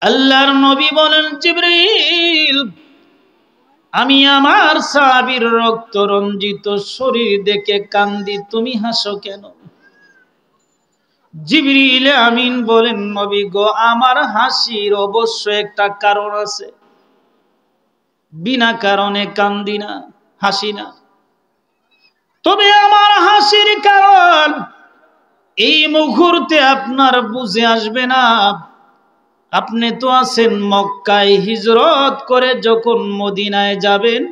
আল্লাহর নবী বলেন, জিবরিল, আমি আমার সাহাবীর রক্ত রঞ্জিত শরীর দেখে কান্দি, তুমি হাসো কেন? জিবরিল আমিন বলেন, নবী গো, আমার হাসির অবশ্য একটা কারণ আছে, বিনা কারণে কান্দি না, হাসি না। তবে আমার হাসির কারণ এই মুহূর্তে আপনার বুঝে আসবে না। আপনি তো আছেন মক্কায়, হিজরত করে যখন মদিনায় যাবেন,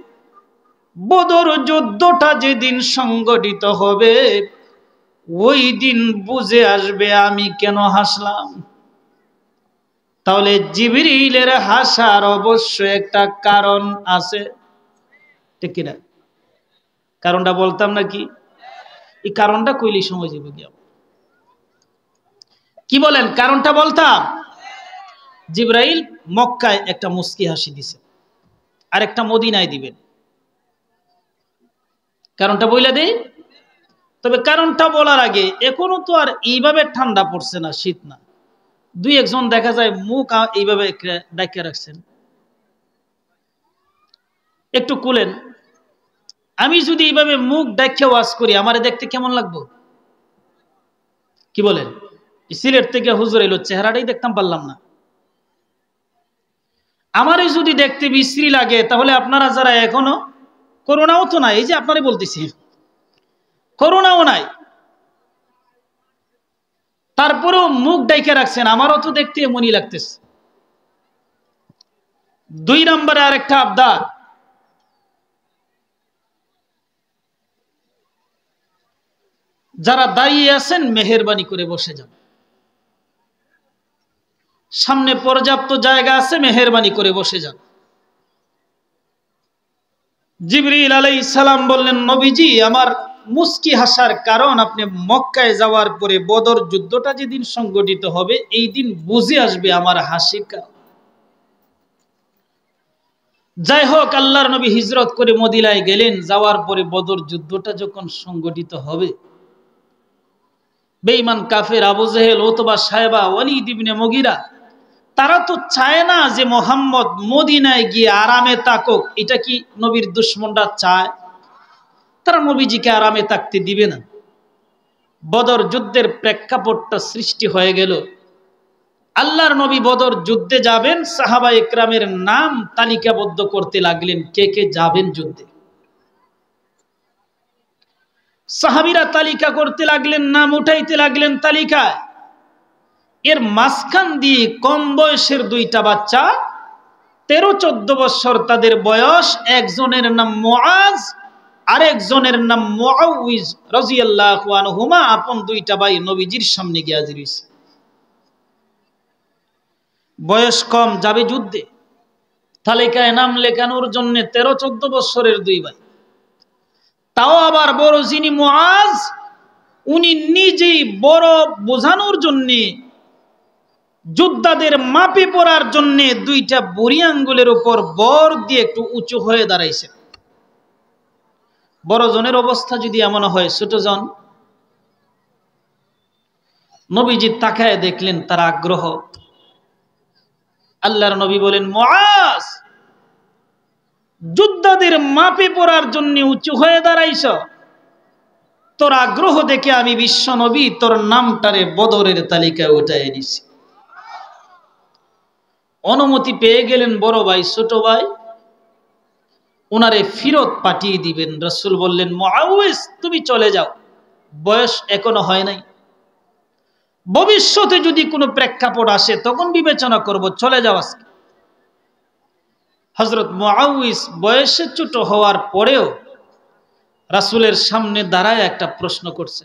বদর যুদ্ধটা যেদিন সংগঠিত হবে, ওই দিন বুঝে আসবে আমি কেন হাসলাম। তাহলে জিবরিলের হাসার অবশ্য একটা কারণ আছে, ঠিক কিনা? কারণটা বলতাম নাকি? এই কারণটা কইলি সময় যাবে কি বলেন? কারণটা বলতাম। জিবরাইল মক্কায় একটা মুস্কি হাসি দিছে, আর একটা মদিনায় দিবেন। কারণটা বইলা দেই। তবে কারণটা বলার আগে, এখনো তো আর এইভাবে ঠান্ডা পড়ছে না, শীত না। দুই একজন দেখা যায় মুখ এইভাবে ডাইকা রাখছেন, একটু কুলেন। আমি যদি এইভাবে মুখ ডাইকা ওয়াজ করি, আমারে দেখতে কেমন লাগবো? কি বলেন? সিলেট থেকে হুজুর এলো, চেহারাটাই দেখতাম পারলাম না। আমারই যদি দেখতে বিশ্রী লাগে, তাহলে আপনারা যারা এখনো, করোনাও তো নাই, এই যে আপনারই বলতেছি, করোনাও নাই, তারপরেও মুখ ডাইকে রাখছেন, আমারও তো দেখতে এমনই লাগতেছে। দুই নম্বরে আরেকটা আবদার, যারা দাঁড়িয়ে আছেন মেহেরবানি করে বসে যান, সামনে পর্যাপ্ত জায়গা আছে, মেহেরবানি করে বসে যান। জিবরিল আলাইহিস সালাম বললেন, নবীজি, আমার মুস্কি হাসার কারণ আপনি মক্কায় যাওয়ার পরে বদর যুদ্ধটা যেদিন সংগঠিত হবে, এই দিন বুঝে আসবে আমার হাসির কারণ। যাই হোক, আল্লাহর নবী হিজরত করে মদিনায় গেলেন। যাওয়ার পরে বদর যুদ্ধটা যখন সংগঠিত হবে, বেঈমান কাফের আবু জেহেল, উতবা, সায়বা, ওয়ালিদ ইবনে মুগিরা, তারা তো চায় না যে মুহাম্মদ মদিনায় গিয়ে আরামে থাকুক। এটা কি নবীর দুশমনরা চায়? তারা নবীজিকে আরামে থাকতে দিবে না। বদর যুদ্ধের প্রেক্ষাপটটা সৃষ্টি হয়ে গেল। আল্লাহর নবী বদর যুদ্ধে যাবেন, সাহাবা ইকরামের নাম তালিকাবদ্ধ করতে লাগলেন, কে কে যাবেন যুদ্ধে। সাহাবীরা তালিকা করতে লাগলেন, নাম উঠাইতে লাগলেন তালিকায়। এর মাঝখান দিয়ে কম বয়সের দুইটা বাচ্চা, 13-14 বছর তাদের বয়স, একজনের নাম মুআজ, আরেকজনের নাম মুআউইজ রাদিয়াল্লাহু আনহুমা, আপন দুইটা ভাই নবীজির সামনে গিয়ে হাজির হইছে। বয়স কম, যাবে যুদ্ধে। তালিকায় নাম লেখানোর জন্য 13-14 বছরের দুই ভাই। তাও আবার বড় যিনি মুআজ, উনি নিজেই বড় বোঝানোর জন্য, যোদ্ধাদের মাপে পড়ার জন্য দুইটা বুড়ি আঙ্গুলের উপর বর দিয়ে একটু উঁচু হয়ে দাঁড়াইছে। বড় জনের অবস্থা যদি এমন হয়, ছোট জন, নবীজি তাকায় দেখলেন তার আগ্রহ। আল্লাহর নবী বলেন, মুআজ, যোদ্ধাদের মাপে পড়ার জন্য উঁচু হয়ে দাঁড়াইছ, তোর আগ্রহ দেখে আমি বিশ্ব নবী তোর নামটারে বদরের তালিকায় উঠাই দিছি। অনুমতি পেয়ে গেলেন বড় ভাই, ছোট ভাই ওনারে ফিরত পাঠিয়ে দিবেন। রাসূল বললেন, মুআউইজ, তুমি চলে যাও, বয়স এখনো হয় নাই, ভবিষ্যতে যদি কোনো প্রেক্ষাপট আসে তখন বিবেচনা করব, চলে যাও আজকে। হযরত মুআউইজ বয়সে ছোট হওয়ার পরেও রাসূলের সামনে দাঁড়ায় একটা প্রশ্ন করছে,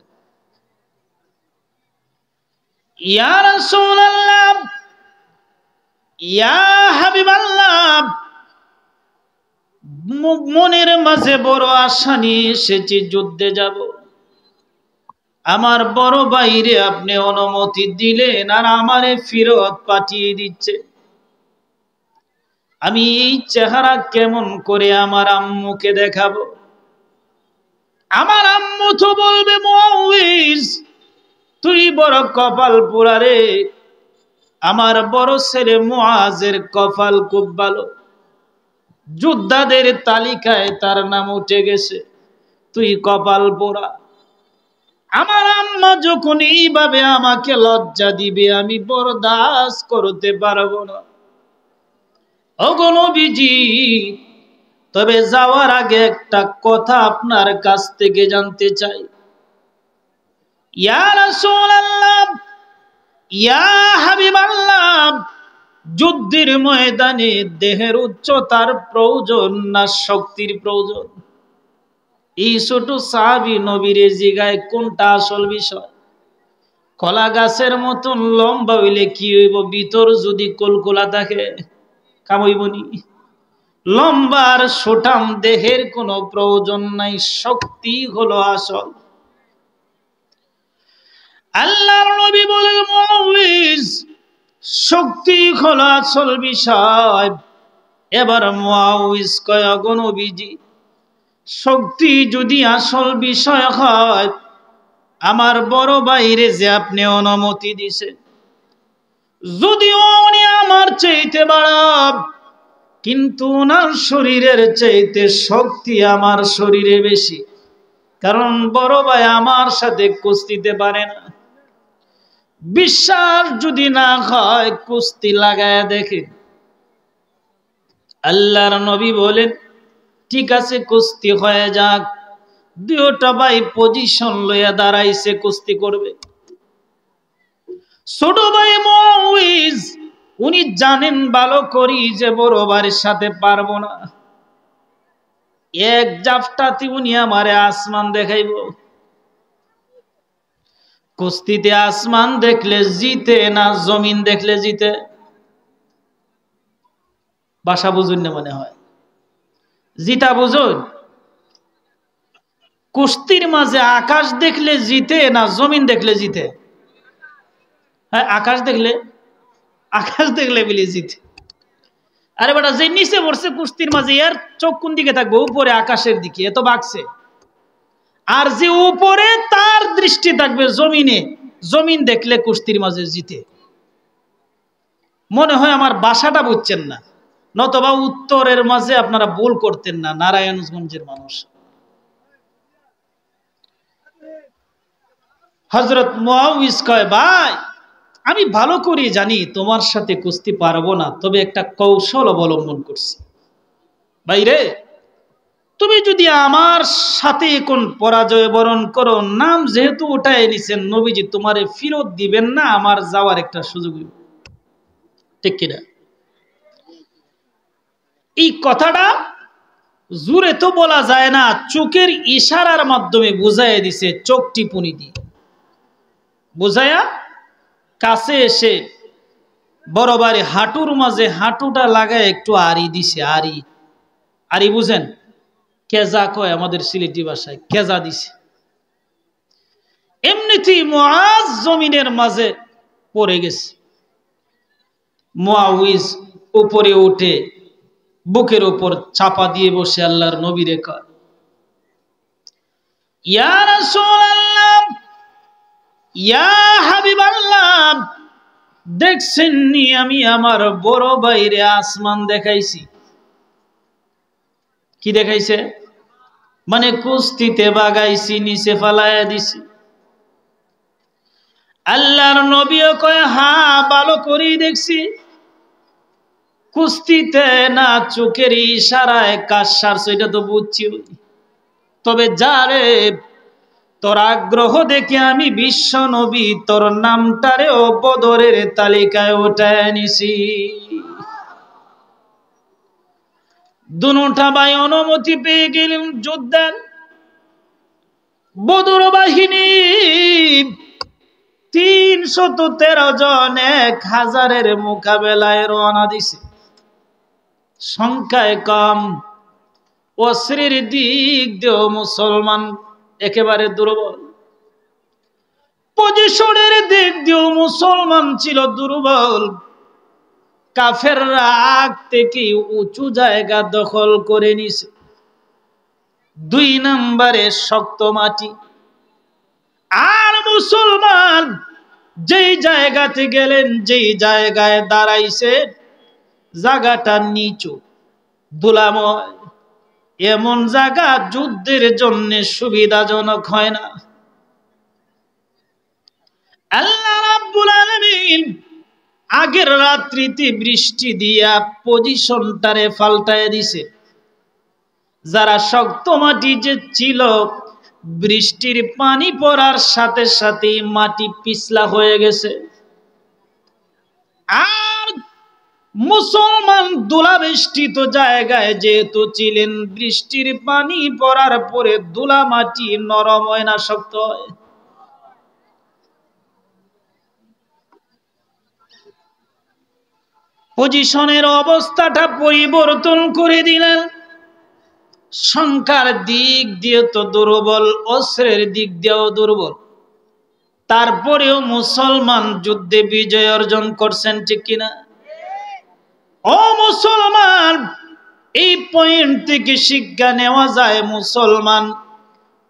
ইয়া রাসূলুল্লাহ, ইয়া হাবিবাল্লাহ, মনের মাঝে বড় আশা নিয়ে এসেছি, যুদ্ধে যাব। আমার বড় ভাইরে আপনি অনুমতি দিলেন, আর আমারে ফিরত পাঠিয়ে দিচ্ছে। আমি এই চেহারা কেমন করে আমার আম্মুকে দেখাবো? আমার আম্মু তো বলবে, মুআউইজ, তুই বড় কপাল পোড়া রে, আমার বড় ছেলে মুআজের কপাল খুব ভালো, যোদ্ধাদের তালিকায় তার নাম উঠে গেছে, তুই কপাল পোড়া। আমার আম্মা যখন এইভাবে আমাকে লজ্জা দিবে আমি বরদাস্ত করতে পারবো না। ওগো নবীজি, তবে যাওয়ার আগে একটা কথা আপনার কাছ থেকে জানতে চাই। ইয়া রাসূলুল্লাহ, ইয়া হাবিবাল্লাহ, যুদ্ধের ময়দানে দেহের উচ্চতার প্রয়োজন না শক্তির প্রয়োজন? এই ছোট সাহাবী নবীর জিগায় কোনটা আসল বিষয়? কলা গাছের মতন লম্বা হইলে কি হইব, ভিতর যদি কলকলা থাকে কাম হইবনি? লম্বার সুঠাম দেহের কোনো প্রয়োজন নাই, শক্তি হলো আসল। আল্লাহর নবী বলেন মুআউইজ, শক্তি হলো আসল বিষয়। এবার মুআউইজ কয়, ওগো নবীজি, শক্তি যদি আসল বিষয় হয়, আমার বড় ভাইরে যে আপনি অনুমতি দিছেন, যদিও উনি আমার চাইতে বড়, কিন্তু ওনার শরীরের চাইতে শক্তি আমার শরীরে বেশি, কারণ বড় ভাই আমার সাথে কুস্তিতে পারে না। বিশ্বাস যদি না হয় কুস্তি লাগায় দেখে। আল্লাহর নবী বলেন, ঠিক আছে কুস্তি হয়ে যাক। দুইটা ভাই পজিশন লইয়া দাঁড়াইছে, কুস্তি করবে। ছোট ভাই মুআউইজ উনি জানেন ভালো করি যে বড় ভাইয়ের সাথে পারবো না, এক জাফটাতে উনি আমারে আসমান দেখাইব। কুস্তিতে আসমান দেখলে জিতে না জমিন দেখলে জিতে? ভাষা বুঝুন না মনে হয়, জিতা বুঝুন। কুস্তির মাঝে আকাশ দেখলে জিতে না জমিন দেখলে জিতে? হ্যাঁ, আকাশ দেখলে বলি জিতে। আরে বেটা, যে নিচে পড়ছে কুস্তির মাঝে এর চোখ কোন দিকে থাকবে? উপরে আকাশের দিকে, এত বাগছে। আর যে উপরে তার দৃষ্টি থাকবে জমিনে, জমিন দেখলে কুস্তির মাঝে জিতে। মনে হয় আমার ভাষাটা বুঝছেন না, নতবা উত্তরের মাঝে আপনারা ভুল করতেন না, নারায়ণগঞ্জের মানুষ। হযরত মুআউইজ কয়, ভাই আমি ভালো করে জানি তোমার সাথে কুস্তি পারবো না, তবে একটা কৌশল অবলম্বন করছি। ভাইরে, তুমি যদি আমার সাথে এখন পরাজয় বরণ করো, নাম যেহেতু উঠায় নিছেন, নবীজি তোমারে ফেরত দিবেন না, আমার যাওয়ার একটা সুযোগ, ঠিক কিনা? এই কথাটা জোরে তো বলা যায় না, চোখের ইশারার মাধ্যমে বুঝাইয়া দিছে, চোখ টিপুনি দিয়ে বুঝাইয়া কাছে এসে বরাবরই হাঁটুর মাঝে হাঁটুটা লাগায় একটু আড়ি দিছে। আড়ি বুঝেন? কেজা কয় আমাদের সিলেটি ভাষায়, কেজা দিছে। এমনিতেই মুআজ জমিনের মাঝে পড়ে গেছে। মুআউইজ উপরে উঠে বুকের উপর চাপা দিয়ে বসে আল্লাহর নবীরে কয়, ইয়া রাসূলুল্লাহ, ইয়া হাবিবাল্লাহ, দেখছেন নি আমি আমার বড় ভাইরে আসমান দেখাইছি। কি দেখাইছে? মানে কুস্তিতে বাগাইছি, নিচে ফালাইয়া দিছি। আল্লাহর নবীও কয়, হ্যাঁ ভালো করেই দেখছি, কুস্তিতে না চোখের ইশারায় কাজ সারছ, এটা তো বুঝছি। তবে যারে তোর আগ্রহ দেখে আমি বিশ্ব নবী তোর নামটারেও বদরের তালিকায় উঠায় নিছি। দুটা ভাই অনুমতি পেয়ে গেলেন যুদ্ধের। বদর বাহিনী ৩১৩ জন ১,০০০-এর মোকাবেলায় রওনা দিছে। সংখ্যায় কম, অস্ত্রের দিক দিয়েও মুসলমান একেবারে দুর্বল, পজিশনের দিক দিয়েও মুসলমান ছিল দুর্বল। কাফেররা আগ থেকে উঁচু জায়গা দখল করে নিছে। ২ নম্বরে শক্ত মাটি, আর মুসলমান যেই জায়গাতে গেলেন, যেই জায়গায় দাঁড়াইছে, জায়গাটা নিচু, ধুলাময়, এমন জায়গা যুদ্ধের জন্য সুবিধাজনক হয় না। আল্লাহ রাব্বুল আলামিন আগের রাত্রিতে বৃষ্টি দিয়া পজিশনটারে পাল্টায় দিছে। যারা শক্ত মাটি যে ছিল, বৃষ্টির পানি পড়ার সাথে সাথে মাটি পিছলা হয়ে গেছে। আর মুসলমান ধুলাবেষ্টিত জায়গায় যেহেতু ছিলেন, বৃষ্টির পানি পড়ার পরে ধুলা মাটি নরম হয় না, শক্ত হয়। পজিশনের অবস্থাটা পরিবর্তন করে দিলেন। সংখ্যার দিক দিয়ে তো দুর্বল, অস্ত্রের দিক দিয়েও দুর্বল, তারপরেও মুসলমান যুদ্ধে বিজয় অর্জন করছেন, ঠিক কিনা? ও মুসলমান, এই পয়েন্ট থেকে শিক্ষা নেওয়া যায়, মুসলমান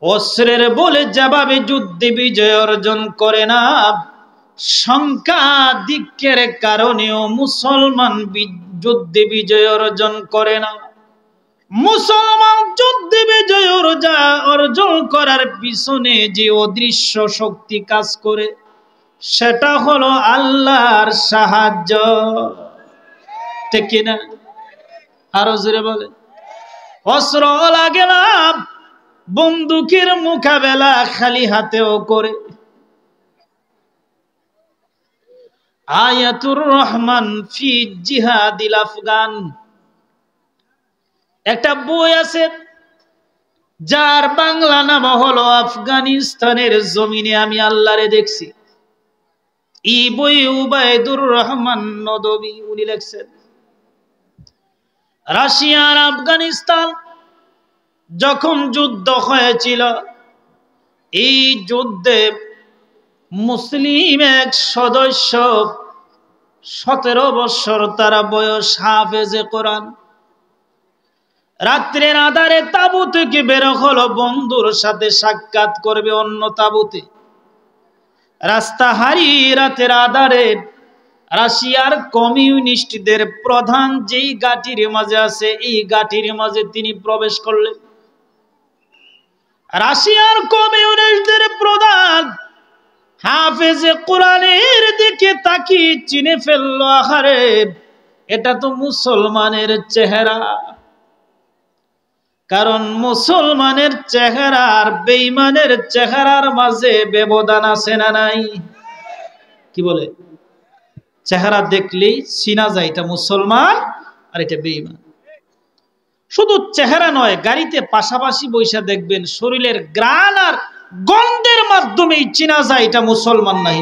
অস্ত্রের বলে যেভাবে যুদ্ধে বিজয় অর্জন করে না, সংখ্যাধিক্যের কারণেও মুসলমান যুদ্ধে বিজয় অর্জন করে না। মুসলমান যুদ্ধে বিজয় অর্জন করার পিছনে যে অদৃশ্য শক্তি কাজ করে, সেটা হলো আল্লাহর সাহায্য, ঠিক কিনা? আরো জোরে বলে। অস্ত্র লাগে না, বন্দুকের মোকাবেলা খালি হাতেও করে। আয়াতুর রহমান ফি জিহাদিল আফগান, একটা বই আছে যার বাংলা নাম হলো আফগানিস্তানের জমিনে আমি আল্লাহরে দেখছি। এই বই উবাইদুর রহমান নদভী উনি লিখছেন। রাশিয়া আর আফগানিস্তান যখন যুদ্ধ হয়েছিল, এই যুদ্ধে মুসলিম এক সদস্য 17 বছর তার বয়স, হাফেজে কোরআন, রাত্রের আধারে তাঁবু থেকে বের হলো বন্ধুর সাথে সাক্ষাৎ করবে অন্য তাঁবুতে। রাস্তা হারিয়ে রাতের আধারে রাশিয়ার কমিউনিস্টদের প্রধান যেই গাটির মাঝে আছে, এই গাটির মাঝে তিনি প্রবেশ করলেন। রাশিয়ার কমিউনিস্টদের প্রধান হাফেজে কোরআনের দিকে তাকিয়ে চিনে ফেললো, আহারে এটা তো মুসলমানের চেহারা। কারণ মুসলমানের চেহারা আর বেঈমানের চেহারার মাঝে ব্যবধান আছে না নাই? কি বলে? চেহারা দেখলেই চিনা যায় এটা মুসলমান আর এটা বেঈমান। শুধু চেহারা নয়, গাড়িতে পাশাপাশি বৈশা দেখবেন, শরীরের ঘ্রাণ আর গন্ধের মাধ্যমেই চিনা যায় এটা মুসলমান নাই।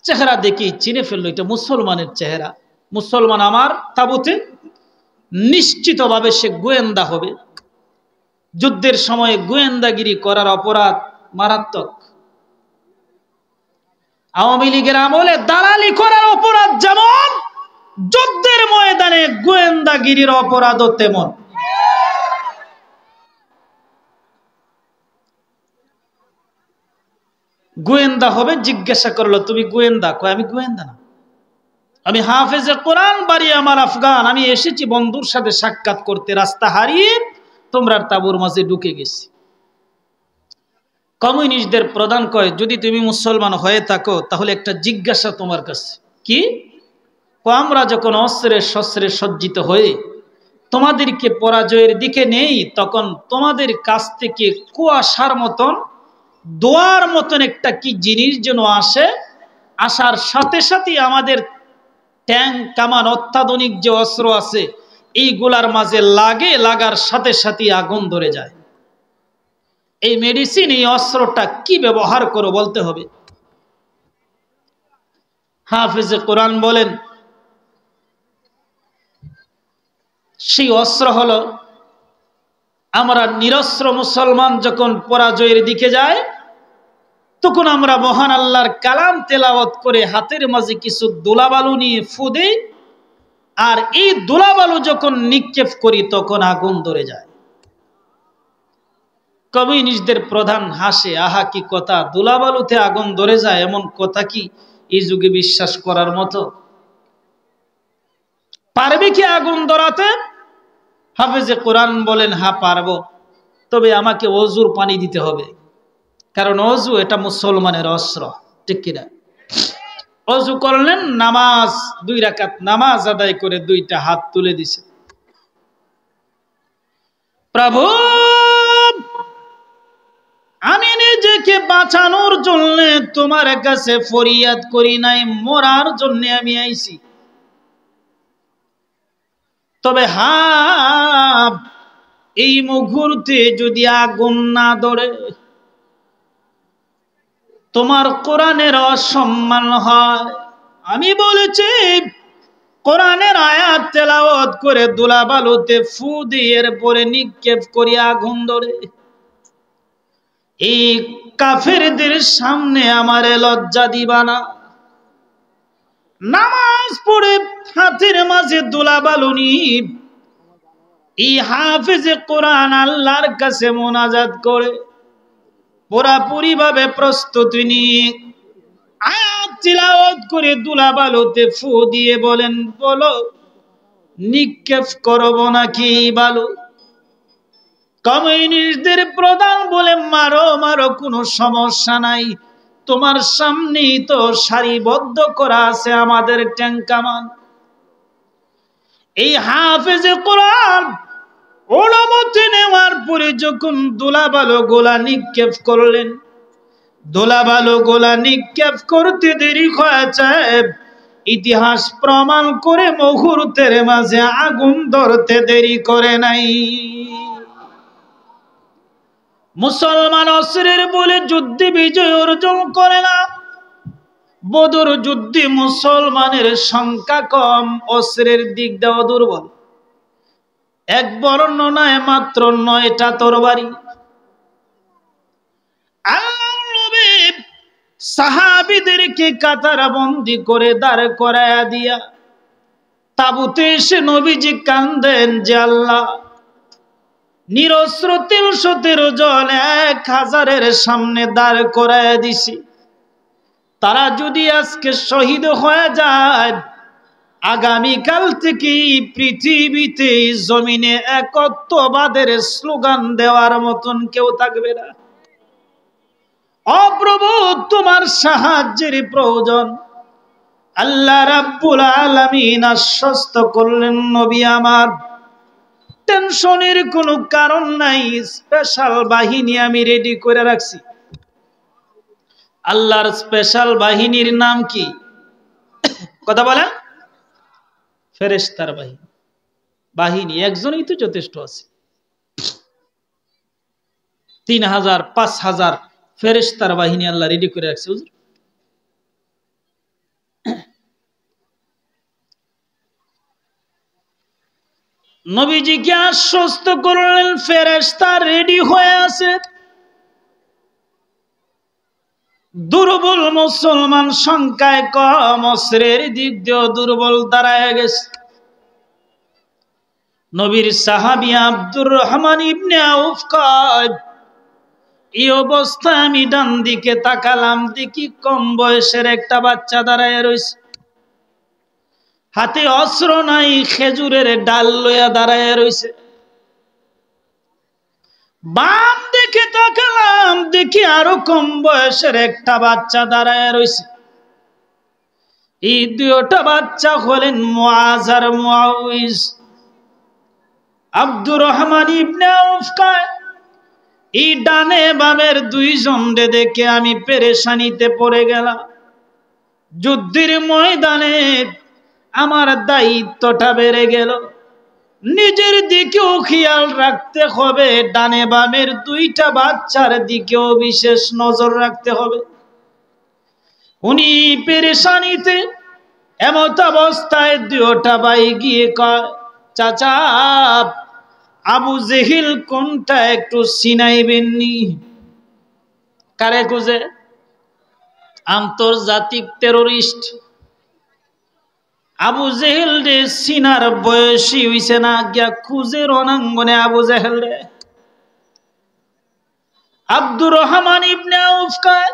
চেহারা দেখেই চিনে ফেললো এটা মুসলমানের চেহারা। মুসলমান আমার তাবুতে, নিশ্চিতভাবে সে গোয়েন্দা হবে। যুদ্ধের সময় গোয়েন্দাগিরি করার অপরাধ মারাত্মক। আওয়ামী লীগের আমলে দালালি করার অপরাধ যেমন, যুদ্ধের ময়দানে গোয়েন্দাগিরির অপরাধও তেমন। গোয়েন্দা হবে, জিজ্ঞাসা করলো তুমি গোয়েন্দা? কয় আমি গোয়েন্দা না, আমি হাফেজে কোরআন, বাড়ি আমার আফগান, আমি এসেছি বন্ধুর সাথে সাক্ষাৎ করতে, রাস্তা হারিয়ে তোমরা তাঁবুর মাঝে ঢুকে গেছি। কমিউনিস্টদের প্রধান কয়, যদি তুমি মুসলমান হয়ে থাকো তাহলে একটা জিজ্ঞাসা তোমার কাছে। কি? আমরা যখন অস্ত্রে শস্ত্রে সজ্জিত হয়ে তোমাদেরকে পরাজয়ের দিকে নেই, তখন তোমাদের কাছ থেকে কুয়াশার মতন, দোয়ার মতন একটা কি জিনিস যেন আসে, আসার সাথে সাথে আমাদের ট্যাঙ্ক কামান অত্যাধুনিক যে অস্ত্র আছে এইগুলার মাঝে লাগে, লাগার সাথে সাথে আগুন ধরে যায়। এই মেডিসিন, এই অস্ত্রটা কি ব্যবহার করো বলতে হবে। হাফেজে কোরআন বলেন, সেই অস্ত্র হলো, আমরা নিরস্ত্র মুসলমান যখন পরাজয়ের দিকে যায়, তখন আমরা মহান আল্লাহর কালাম তেলাওয়াত করে হাতের মাঝে কিছু ধুলাবালু নিয়ে ফু দেই, আর এই ধুলাবালু যখন নিক্ষেপ করি তখন আগুন ধরে যায়। কমিউনিস্টদের প্রধান হাসে, আহা কি কথা, ধুলাবালুতে আগুন ধরে যায় এমন কথা কি এই যুগে বিশ্বাস করার মতো? পারবে কি আগুন ধরাতে? হাফেজে কোরআন বলেন, হ্যাঁ পারবো, তবে আমাকে অজুর পানি দিতে হবে, কারণ অজু এটা মুসলমানের অস্ত্র, ঠিক কিনা? অজু করলেন, নামাজ 2 রাকাত নামাজ আদায় করে 2টা হাত তুলে দিছে, প্রভু আমি নিজেকে বাঁচানোর জন্য তোমার কাছে ফরিয়াদ করি নাই, মরার জন্য আমি আইছি। তবে হ্যাঁ, এই মুহূর্তে যদি আগুন না ধরে তোমার কোরআনের অসম্মান হয়। আমি বলেছি কোরআনের আয়াত তেলাওয়াত করে ধুলাবালুতে ফু দিয়ে পরে নিক্ষেপ করি আগুন ধরে। এই কাফেরদের সামনে আমারে লজ্জা দিবা না। নামাজ পড়ে হাতের মাঝে ধুলাবালু নিয়ে এই হাফেজে কোরআন আল্লাহর কাছে মোনাজাত করে পুরাপুরি ভাবে প্রস্তুতি নিয়ে আয়াত তিলাওয়াত করে ধুলাবালুতে ফু দিয়ে বলেন, বলো নিক্ষেপ করব নাকি বালু? কমিউনিস্টদের প্রধান বলে, মারো মারো, কোনো সমস্যা নাই, তোমার সামনেই তো সারিবদ্ধ করা আছে আমাদের ট্যাঙ্ক কামান। এই হাফেজে কোরআন অনুমতি নেওয়ার পরে যখন ধুলাবালু গোলা নিক্ষেপ করলেন, ধুলাবালু গোলা নিক্ষেপ করতে দেরি হয়েছে, ইতিহাস প্রমাণ করে মুহূর্তের মাঝে আগুন ধরতে দেরি করে নাই। মুসলমান অস্ত্রের বলে যুদ্ধে বিজয় অর্জন করে না। বদর যুদ্ধে মুসলমানের সংখ্যা কম, অস্ত্রের দিক দেওয়া দুর্বল। এক বর্ণনায় মাত্র 9টা তরবারি। আল্লাহর নবী সাহাবীদেরকে কাতারবন্দি করে দাঁড় করায়া দিয়া তাবুতে এসে নবীজি কান্দেন যে আল্লাহ, নিরস্ত্র 313 জন 1000-এর সামনে দাঁড় করায়া দিছি, তারা যদি আজকে শহীদ হয়ে যায়, আগামীকাল থেকে পৃথিবীতে জমিনে একত্ববাদের স্লোগান দেওয়ার মতন কেউ থাকবে না। অপ্রভু তোমার সাহায্যের প্রয়োজন। আল্লাহ রাব্বুল আলামিন আশ্বস্ত করলেন, নবী আমার টেনশনের কোনো কারণ নাই, স্পেশাল বাহিনী আমি রেডি করে রাখছি। আল্লাহর স্পেশাল বাহিনীর নাম কি? কথা বলেন। ফেরেশতার বাহিনী। বাহিনী একজনই তো যথেষ্ট আছে। 3000 5000 ফেরেশতার বাহিনী আল্লাহ রেডি করে রাখছে। হুজুর নবীজিকে আশ্বস্ত করলেন, ফেরেশতা রেডি হয়ে আছে। দুর্বল মুসলমান সংখ্যায় কম, অস্ত্রের দিক দিয়েও দুর্বল দাঁড়ায় গেছে। নবীর সাহাবী আব্দুর রহমান ইবনে আউফ কয়, এই অবস্থায় আমি ডান দিকে তাকালাম, দেখি কম বয়সের একটা বাচ্চা দাঁড়ায় রয়েছে, হাতে অস্ত্র নাই, খেজুরের ডাল লইয়া দাঁড়ায় রয়েছে। বাম দিকে তাকালাম, দেখি আরো কম বয়সের একটা বাচ্চা দাঁড়ায় রয়েছে। এই 2টা বাচ্চা হলেন মুআজ আর মুআউইজ। আব্দুর রহমান ইবনে আউফ কয়, এই ডানে বামের 2 জনকে দেখে আমি পেরেশানিতে পড়ে গেলাম। যুদ্ধের ময়দানে আমার দায়িত্বটা বেড়ে গেল, নিজের দিকেও খেয়াল রাখতে হবে, ডানে বামের 2টা বাচ্চার দিকেও বিশেষ নজর রাখতে হবে। উনি পেরেশানিতে এমত অবস্থায় 2টা ভাই গিয়ে কয়, চাচা আবু জেহেল কোনটা একটু চিনাইবেননি? কারে খুঁজে? আন্তর্জাতিক টেরোরিস্ট আবু জেহেল রে সিনার বয়সী হইছে না, গিয়া খুঁজে রণাঙ্গনে আবু জেহেল রে। আব্দুর রহমান ইবনে আউফ কয়,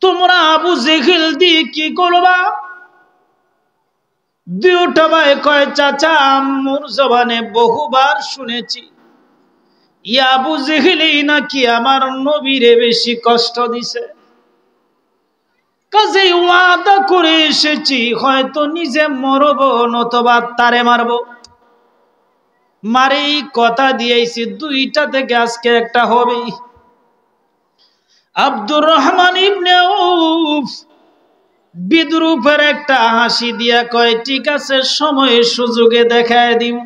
তোমরা আবু জেহেল দিয়ে কি করবা? দুইটা ভাই কয়, চাচা আম্মুর জবানে বহুবার শুনেছি ইয়া আবু জেহেলই নাকি আমার নবীরে বেশি কষ্ট দিছে, কাজেই ওয়াদা করে এসেছি হয়তো নিজে মরব নতবা তারে মারব। মারেই কথা দিয়েছি দুইটা থেকে আজকে একটা হবেই। আব্দুর রহমান ইবনে আউফ বিদ্রুপের একটা হাসি দিয়া কয়, ঠিক আছে সময়ে সুযোগে দেখায় দিও।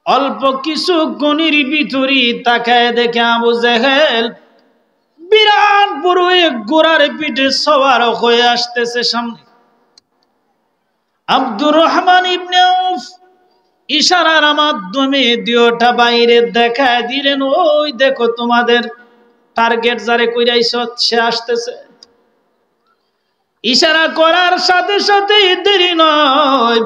অল্প কিছু গনির ভিতরই তাকায় দেখে আবু জেহেল বিরাট বড় এক ঘোড়ার পিঠে সওয়ার হয়ে আসতেছে সামনে। আব্দুর রহমান ইবনে আউফ ইশারার মাধ্যমে দুইটা বাইরে দেখায় দিলেন, ওই দেখো তোমাদের টার্গেট যারে কইরাইছ সে আসতেছে। ইশারা করার সাথে সাথে দেরি নয়,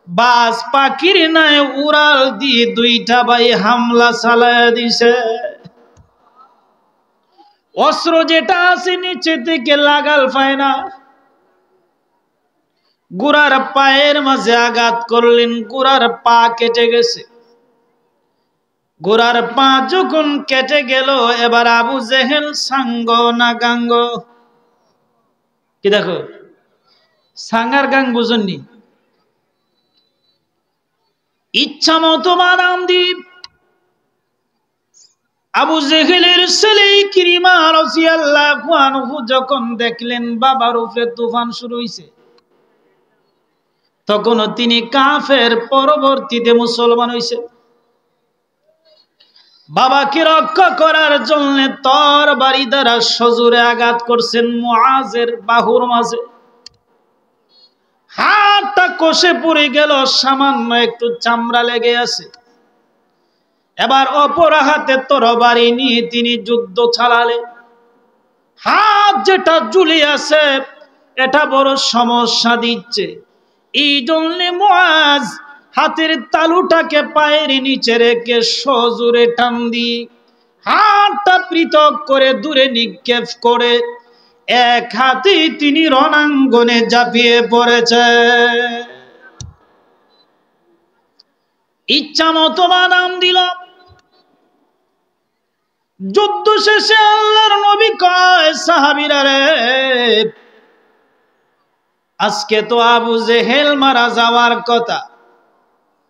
বাজ পাখির নাই উড়াল দিয়ে দুইটা ভাই হামলা চালায় দিছে। অস্ত্র যেটা আছে নিচে থেকে লাগাল পায় না, ঘোড়ার পায়ের মাঝে আঘাত করলেন, ঘোড়ার পা কেটে গেছে। ঘোড়ার পা যখন কেটে গেল, এবার আবু জেহেল সাঙ্গ না গাঙ্গ, কি দেখো সাঙ্গার গাং বুঝুননি, ইচ্ছা মতো বাদাম দ্বীপ। আবু জেহেলের ছেলে ইকরিমা রাদিয়াল্লাহু আনহু যখন দেখলেন বাবার উপরে তুফান শুরু হইছে, তখন তিনি কাফের, পরবর্তীতে মুসলমান হইছে। বাবাকে রক্ষা করার জন্য তরবারি দ্বারা সজোরে আঘাত করছেন মুআজের বাহুর মাঝে। হাতটা কষে পড়ে গেল, সামান্য একটু চামড়া লেগে আছে। এবার অপর হাতে তরবারি নিয়ে তিনি যুদ্ধ চালালেন। হাত যেটা ঝুলে আছে এটা বড় সমস্যা দিচ্ছে, এই জন্য মুআজ হাতের তালুটাকে পায়ের নিচে রেখে সজোরে টান দিয়ে হাতটা পৃথক করে দূরে নিক্ষেপ করে এক হাতে তিনি রণাঙ্গনে ঝাঁপিয়ে পড়েছে। ইচ্ছা মতো বাদাম দিল। যুদ্ধ শেষে আল্লাহর নবী কয়, সাহাবীরা রে, আজকে তো আবু জেহেল মারা যাওয়ার কথা,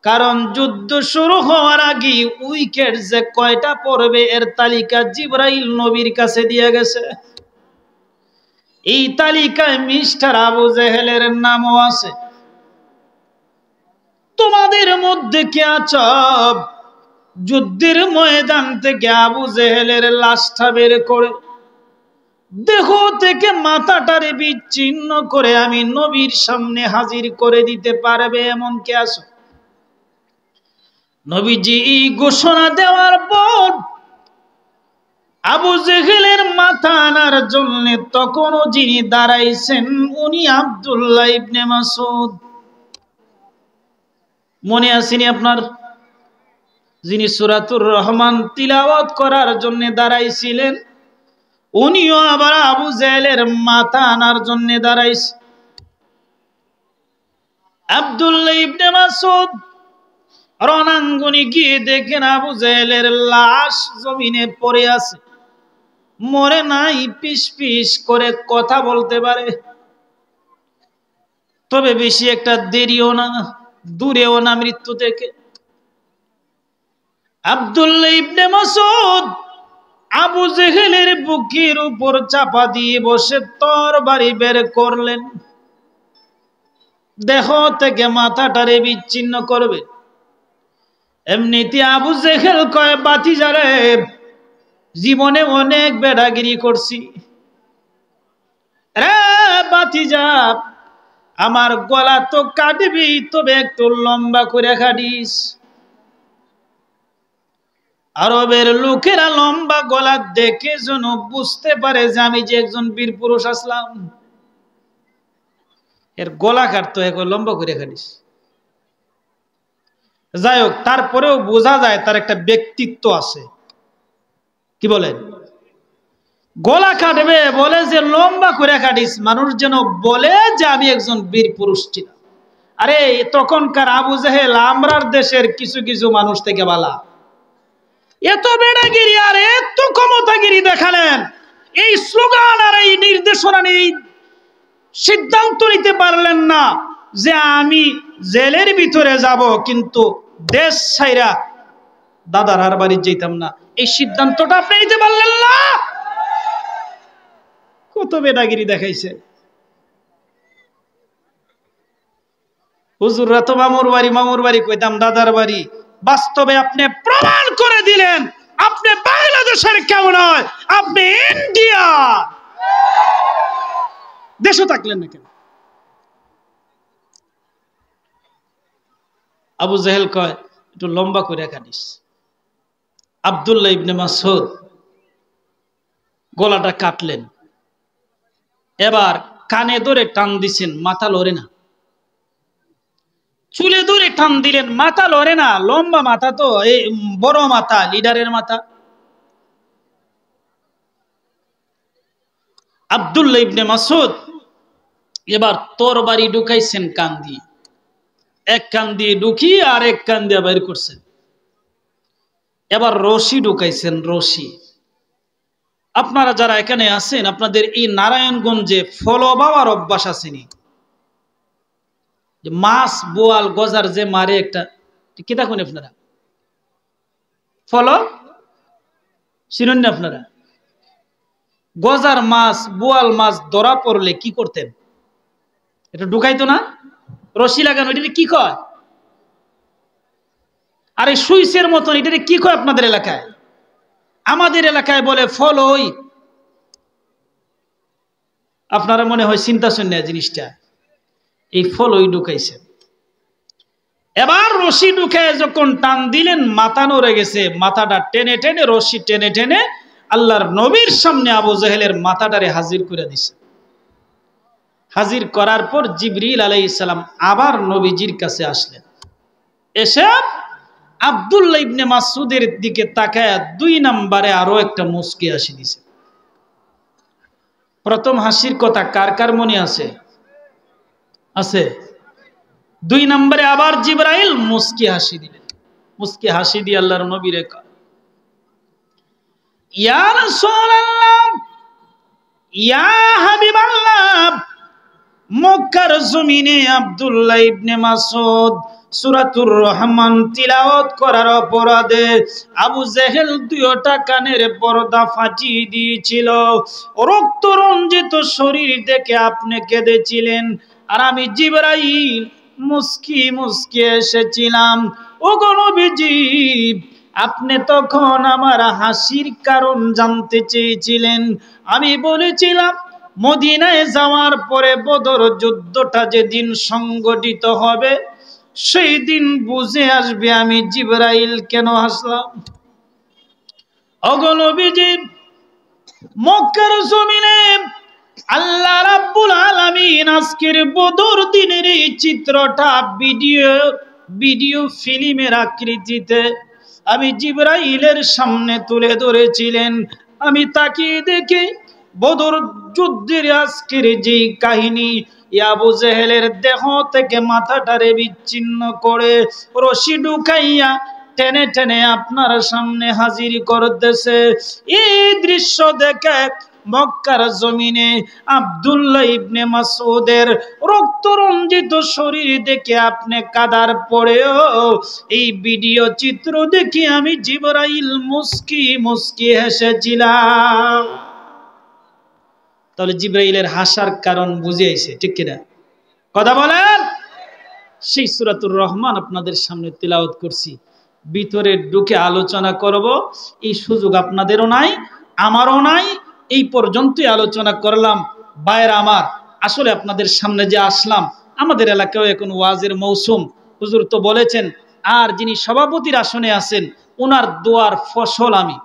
কারণ যুদ্ধ শুরু হওয়ার আগে উইকেট যে কয়টা পড়বে এর তালিকা জিবরাইল নবীর কাছে দিয়ে গেছে। এই তালিকায় মিস্টার আবু জেহেলের নামও আছে। তোমাদের মধ্যে কে আছো যুদ্ধের ময়দান থেকে আবু জেহেলের লাশটা বের করে দেহ থেকে মাথাটারে বিচ্ছিন্ন করে আমি নবীর সামনে হাজির করে দিতে পারবে এমন কে আছো? নবীজি এই ঘোষণা দেওয়ার পর আবু জেহেলের মাথা আনার জন্য তখনও যিনি দাঁড়াইছেন উনি আব্দুল্লাহ ইবনে মাসউদ। মনে আসেনি আপনার? যিনি সূরাতুর রহমান তিলাওয়াত করার জন্য দাঁড়াইছিলেন, উনিও আবার আবু জেহেলের মাথা আনার জন্য দাঁড়াইছে। আব্দুল্লাহ ইবনে মাসউদ রণাঙ্গনে গিয়ে দেখেন আবু জেহেলের লাশ জমিনে পড়ে আছে, মরে নাই, পিস পিস করে কথা বলতে পারে, তবে বেশি একটা দেরিও না দূরেও না মৃত্যু থেকে। আব্দুল্লাহ ইবনে মাসউদ আবু জেহেলের বুকের উপর চাপা দিয়ে বসে তরবারি বের করলেন, দেহ থেকে মাথাটারে বিচ্ছিন্ন করবে। এমনিতে আবু জেহেল কয়, বাতিজারে, জীবনে অনেক বেড়াগিরি করছি রে বাতিজা, আমার গলা তো কাটবি, তবে একটু লম্বা করে কাটিস। আরবের লোকেরা লম্বা গলা দেখে যেন বুঝতে পারে যে আমি যে একজন বীর পুরুষ আসলাম, এর গলা কাটতো এখন লম্বা করে কাটিস। যাই হোক, তারপরেও বোঝা যায় তার একটা ব্যক্তিত্ব আছে। কি বলেন? গলা কাটবে বলে যে লম্বা করে কাটিস, মানুষ যেন বলে যে আমি একজন বীর পুরুষ ছিলাম। আরে তখনকার আবু জেহেল আমরার দেশের কিছু কিছু মানুষ থেকে বালা। এত বেড়াগিরি আর এত ক্ষমতাগিরি দেখালেন, এই স্লোগান আর এই নির্দেশনা নেই, সিদ্ধান্ত নিতে পারলেন না যে আমি জেলের ভিতরে যাব কিন্তু দেশ ছাইরা দাদার আর বাড়ি যেতাম না। এই সিদ্ধান্তটা আপনি নিতে পারলেন না। কত বেড়াগিরি দেখাইছে। হুজুররা তো মামুর বাড়ি কইতাম দাদার বাড়ি। বাস্তবে আপনি প্রমাণ করে দিলেন আপনি বাংলাদেশের কেউ নয়, আপনি ইন্ডিয়া। দেশও থাকলেন না কেন? আবু জেহেল কয় একটু লম্বা করে কাটিস। আব্দুল্লাহ ইবনে মাসউদ গলাটা কাটলেন, এবার কানে ধরে টান দিছেন, মাথা লড়ে না। চুলে ধরে টান দিলেন, মাথা লড়ে না। লম্বা মাথা তো, এই বড় মাথা, লিডারের মাথা। আব্দুল্লাহ ইবনে মাসউদ এবার তরবারি ঢুকাইছেন কান দিয়ে, এক কান দিয়ে ঢুকিয়ে আর এক কান দিয়ে বের করছেন। এবার রশি ঢুকাইছেন, রশি। আপনারা যারা এখানে আছেন, আপনাদের এই নারায়ণগঞ্জে ফল বাওয়ার অভ্যাস আসেনি? যে মাছ বোয়াল গজার যে মারে একটা, কি দেখুন আপনারা ফল চিনেন না? আপনারা গজার মাছ বোয়াল মাছ ধরা পড়লে কি করতেন? এটা ঢুকাইতো না, রশি লাগানো। এটা কি কয়? আর এই সুইচের মতন এটা কি কয় আপনাদের এলাকায়? আমাদের এলাকায় বলে ফল। ওই আপনারা মনে হয় চিন্তা শুনে জিনিসটা, এই ফল ওই ঢুকাইছে। এবার রশি ঢুকায় যখন টান দিলেন, মাথা নড়ে গেছে। মাথাটা টেনে টেনে, রশি টেনে টেনে আল্লাহর নবীর সামনে আবু জেহেলের মাথাটারে হাজির করে দিছে। হাজির করার পর জিবরিল আলাইহিস সালাম আবার নবীজির কাছে আসলেন। এসে আব্দুল্লাহ ইবনে মাসউদের দিকে তাকায় 2 নম্বরে আরো একটা মুস্কি হাসি দিছে। প্রথম হাসির কথা কার কার মনে আছে? আছে। 2 নম্বরে আবার জিবরাইল মুস্কি হাসি দিলেন। মুস্কি হাসি দিয়ে আল্লাহর নবীরে কয়, ইয়া রাসূলুল্লাহ, ইয়া হাবিবাল্লাহ। মক্কার জমিনে আব্দুল্লাহ ইবনে মাসউদ সূরাতুর রহমান তিলাওয়াত করার অপরাধে আবু জেহেল 2টা কানের পর্দা ফাটিয়ে দিয়েছিল। রক্ত রঞ্জিত শরীর দেখে আপনি কেঁদেছিলেন, আর আমি জিবরাইল মুস্কি মুস্কি এসেছিলাম। ওগো নবীজি, আপনি তখন আমার হাসির কারণ জানতে চেয়েছিলেন। আমি বলেছিলাম মদিনায় যাওয়ার পরে বদর যুদ্ধটা যেদিন সংগঠিত হবে সেই দিন বুঝে আসবে আমি জিবরাইল কেন হাসলাম। ওগো নবীজি, মক্কার জমিনে আল্লাহ রাব্বুল আলামিন আজকের বদর দিনের এই চিত্রটা ভিডিও ফিল্মের আকৃতিতে আমি জিবরাইলের সামনে তুলে ধরেছিলেন। আমি তাকিয়ে দেখি বদর যুদ্ধের আজকের যে কাহিনী, আবু জেহেলের দেহ থেকে মাথাটারে বিচ্ছিন্ন করে রশি ঢুকাইয়া টেনে টেনে আপনার সামনে হাজির করতেছে। এই দৃশ্য দেখে মক্কার জমিনে আব্দুল্লাহ ইবনে মাসউদের রক্তরঞ্জিত শরীর দেখে আপনি কাদার পরেও এই ভিডিও চিত্র দেখে আমি জিবরাইল মুস্কি মুস্কি হেসেছিলাম। তাহলে জিবরাইলের হাসার কারণ বুঝে আইছে, ঠিক কিনা? কথা বলেন। সেই সূরাতুর রহমান আপনাদের সামনে তিলাওয়াত করছি, ভিতরে ঢুকে আলোচনা করব এই সুযোগ আপনাদেরও নাই, আমারও নাই। এই পর্যন্তই আলোচনা করলাম। ভাইয়েরা আমার, আসলে আপনাদের সামনে যে আসলাম, আমাদের এলাকায় এখন ওয়াজের মৌসুম। হুজুর তো বলেছেন, আর যিনি সভাপতির আসনে আছেন ওনার দোয়ার ফসল আমি।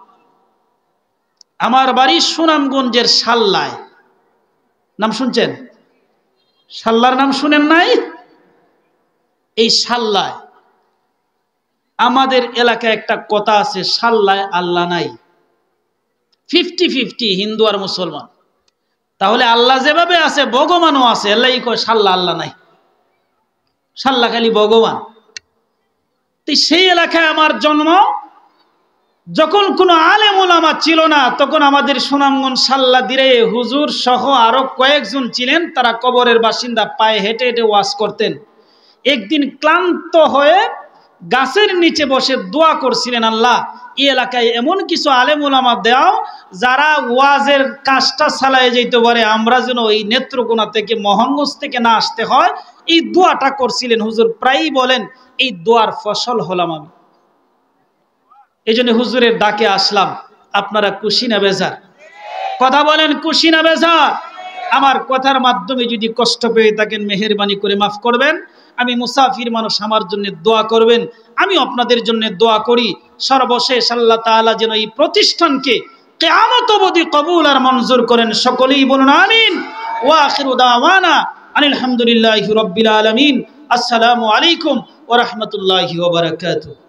আমার বাড়ি সুনামগঞ্জের সাল্লায়, নাম শুনছেন? সাল্লার নাম শুনেন নাই? এই সাল্লায় আমাদের এলাকায় একটা কথা আছে, সাল্লায় আল্লাহ নাই। 50-50 হিন্দু আর মুসলমান। তাহলে আল্লাহ যেভাবে আছে ভগবানও আছে, আল্লাহ কয় সাল্লাহ আল্লাহ নাই, সাল্লাহ খালি ভগবান। তো সেই এলাকায় আমার জন্ম। যখন কোনো আলেম ওলামা ছিল না, তখন আমাদের সুনামগঞ্জ সাল্লা দিরে হুজুর সহ আরো কয়েকজন ছিলেন, তারা কবরের বাসিন্দা, পায়ে হেঁটে হেঁটে ওয়াজ করতেন। একদিন ক্লান্ত হয়ে গাছের নিচে বসে দোয়া করছিলেন, আল্লাহ এই এলাকায় এমন কিছু আলেম ওলামা দাও যারা ওয়াজের কাজটা চালায় যেতে পারে, আমরা যেন এই নেত্রকোনা থেকে মোহনগঞ্জ থেকে না আসতে হয়। এই দোয়াটা করছিলেন হুজুর, প্রায়ই বলেন এই দোয়ার ফসল হলাম আমি। এই জন্য হুজুরের ডাকে আসলাম। আপনারা খুশি না বেজার? কথা বলেন, খুশি না বেজার? আমার কথার মাধ্যমে যদি কষ্ট পেয়ে থাকেন মেহেরবানি করে মাফ করবেন। আমি মুসাফির মানুষ, আমার জন্য দোয়া করবেন, আমি আপনাদের জন্য দোয়া করি। সর্বশেষ আল্লাহ তাআলা যেন এই প্রতিষ্ঠানকে কিয়ামত অবধি কবুল আর মঞ্জুর করেন। সকলেই বলুন আমিন। ওয়া আখিরু দাওয়ানা আনিল হামদুলিল্লাহি রাব্বিল আলামিন। আসসালামু আলাইকুম ওয়া রাহমাতুল্লাহি ওয়া বারাকাতুহু।